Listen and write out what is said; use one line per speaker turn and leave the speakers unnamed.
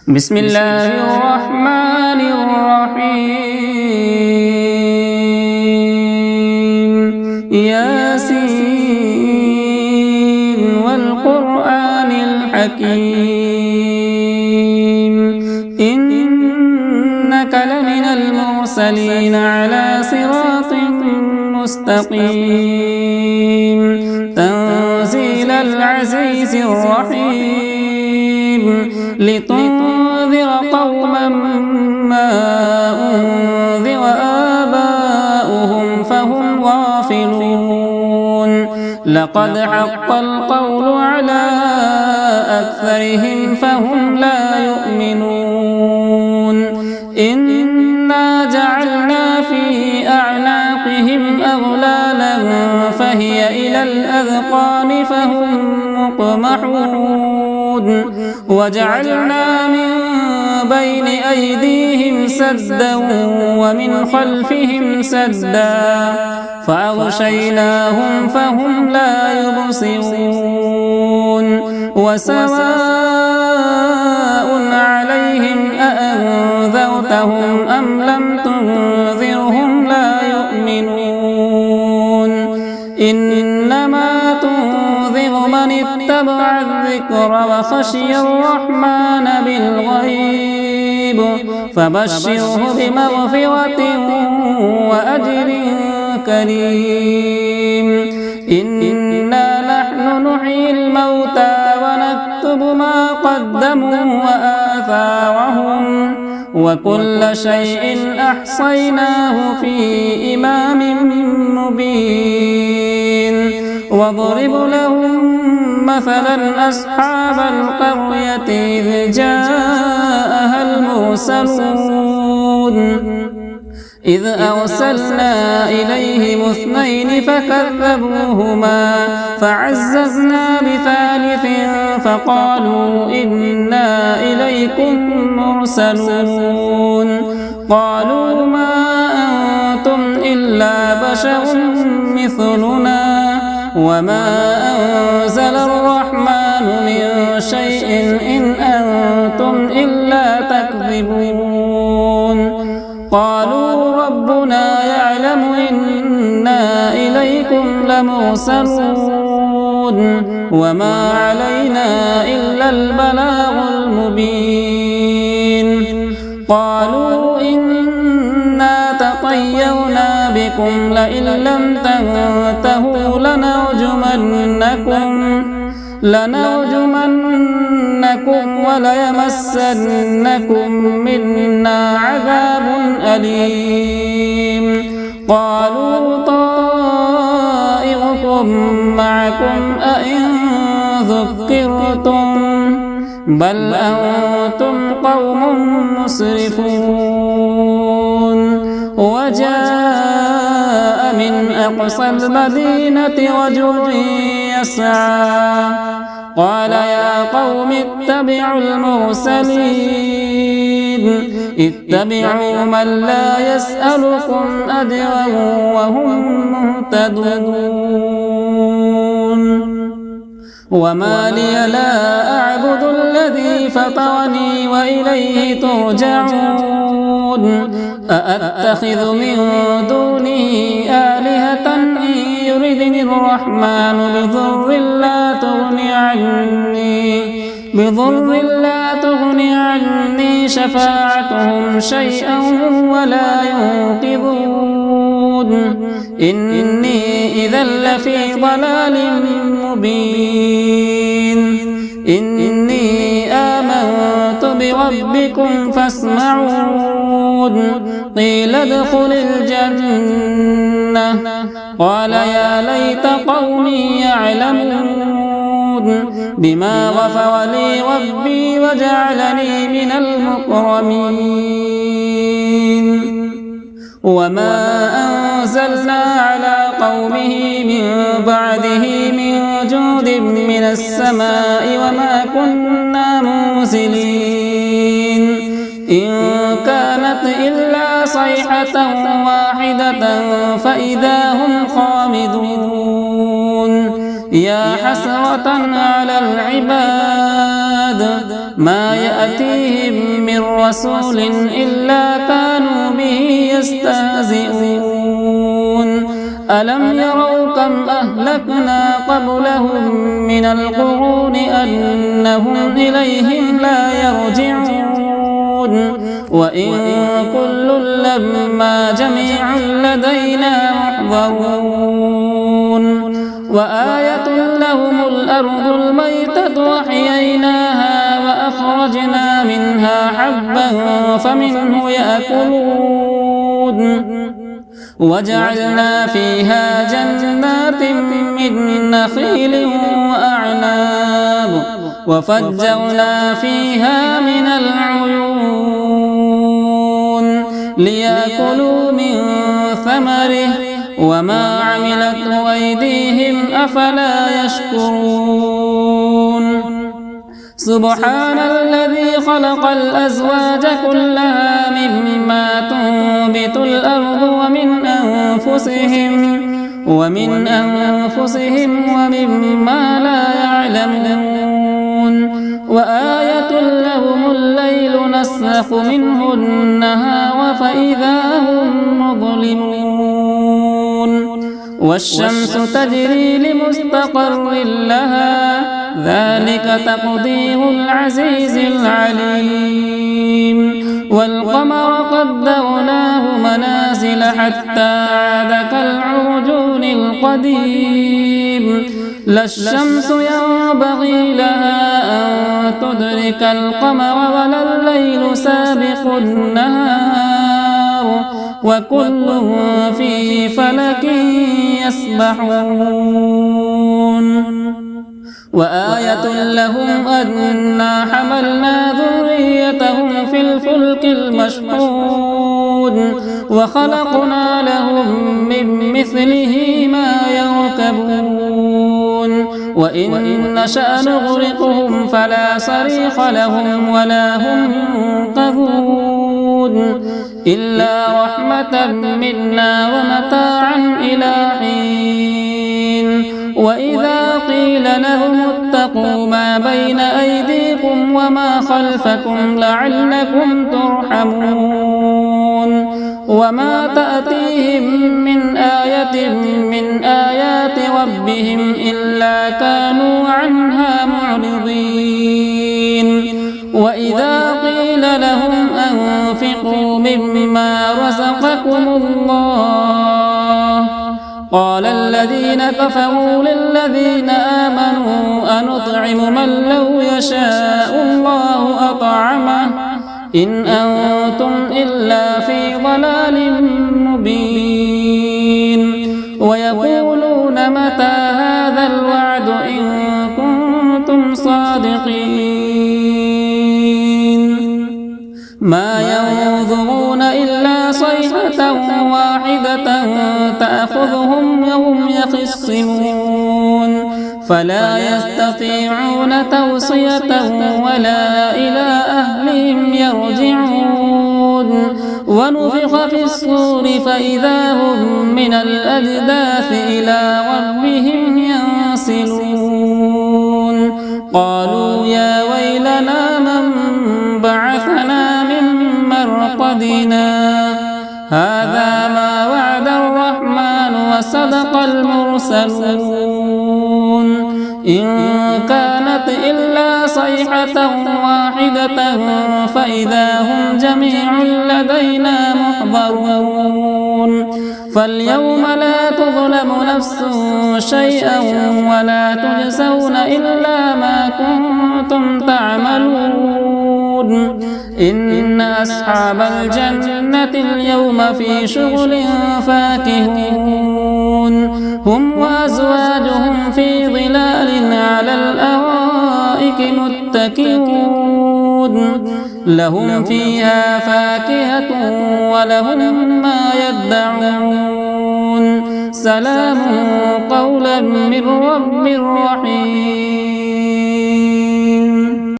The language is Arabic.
بسم الله الرحمن الرحيم ياسين والقرآن الحكيم إنك لمن المرسلين على صراط مستقيم تنزيل العزيز الرحيم لتنذر قوما ما أنذر آباؤهم فهم غافلون لقد حق القول على أكثرهم فهم لا يؤمنون إنا جعلنا في أعناقهم أغلالا فهي إلى الأذقان فهم مقمحون وجعلنا من بين أيديهم سدا ومن خلفهم سدا فأغشيناهم فهم لا يبصرون وسواء عليهم أأنذرتهم أم لم تنذرهم لا يؤمنون إنما تنذر من اتبع الذكر وخشي الرحمن بالغيب فبشره بمغفرة وأجر كريم إنا نحن نحيي الموتى ونكتب ما قدموا وآثارهم وكل شيء أحصيناه في إمام مبين واضرب لهم مثلا أصحاب القرية إذ جاءها المرسلون إذ أرسلنا إليهم اثنين فكذبوهما فعززنا بثالث فقالوا إنا إليكم مرسلون قالوا ما أنتم إلا بشر مثلنا وما أنزل الرحمن من شيء إن أنتم إلا تكذبون قالوا ربنا يعلم إنا إليكم لمرسلون وما علينا إلا البلاغ المبين قالوا إنا تطيرنا بكم لئن لم تنتهوا لنرجمنكم وليمسنكم منا عذاب أليم قالوا طائركم معكم أئن ذكرتم بل أنتم قوم مسرفون وجاء من أقصى المدينة رجل يسعى قال يا قوم اتبعوا المرسلين اتبعوا من لا يسألكم أجرا وهم مهتدون وما لي لا أعبد الذي فطرني وإليه ترجعون أأتخذ من دونه آلهة إن يردني الرحمن بضر لا تغني عني شفاعتهم شيئا ولا ينقذون إني إذا لفي ضلال مبين إني آمنت بربكم فاسمعون قيل ادخل الجنة قال يا ليت قومي يعلمون بما غفر لي ربي وجعلني من المكرمين وما أنزلنا على قومه من بعده من جود من السماء وما كنا منزلين إن كانت إلا صيحة واحدة فإذا هم خامدون يا حسرة على العباد ما يأتيهم من رسول إلا كانوا به يستهزئون ألم يروا كم أهلكنا قبلهم من القرون أنهم إليهم لا يرجعون وإن كل لما جميع لدينا محضرون وآية لهم الأرض الميتة وأحييناها وأخرجنا منها حبا فمنه يأكلون وجعلنا فيها جنات من نخيل وأعناب وفجرنا فيها من العيون ليأكلوا من ثمره وما عملته أيديهم أفلا يشكرون سبحان الذي خلق الأزواج كلها مما تنبت الأرض ومن أنفسهم ومما لا يعلمون وآية لهم الليل نسلخ منه النهار فإذا هم مظلمون والشمس تجري لمستقر لها ذلك تقدير العزيز العليم والقمر قدرناه منازل حتى عاد كالعرجون القديم لا الشمس ينبغي لها أن تدرك القمر ولا الليل سابق النهار وكل في فلك يسبحون وآية لهم أنا حملنا ذريتهم في الفلك المشحون وخلقنا لهم من مثله ما يركبون وإن نشأ نغرقهم فلا صريخ لهم ولا هم ينقذون إلا رحمة منا ومتاعا إلى حين وإذا قيل لهم اتقوا ما بين أيديكم وما خلفكم لعلكم ترحمون وما تأتيهم من آية من آيات ربهم إلا كانوا عنها معرضين وإذا قيل لهم أنفقوا مما رزقكم الله قال الذين كفروا للذين آمنوا أنطعم من لو يشاء الله أطعمه إن أنتم إلا في ضلال مبين ويقولون متى هذا الوعد إن كنتم صادقين ما ينظرون إلا صيحة واحدة تأخذهم وهم يخصمون فلا يستطيعون توصية ولا إلى أهلهم يرجعون ونفخ في الصور فإذا هم من الأجداث إلى ربهم ينسلون قالوا يا ويلنا من بعثنا من مرقدنا هذا ما وعد الرحمن وصدق المرسلون إن كانت إلا صيحة واحدة فإذا هم جميع لدينا محضرون فاليوم لا تظلم نفس شيئا ولا تجزون إلا ما كنتم تعملون إن أصحاب الجنة اليوم في شغل فاكهون هم وأزواجهم في ظلال على الأرائك متكئون لهم فيها فاكهة ولهم ما يدعون سلام قولا من رب رحيم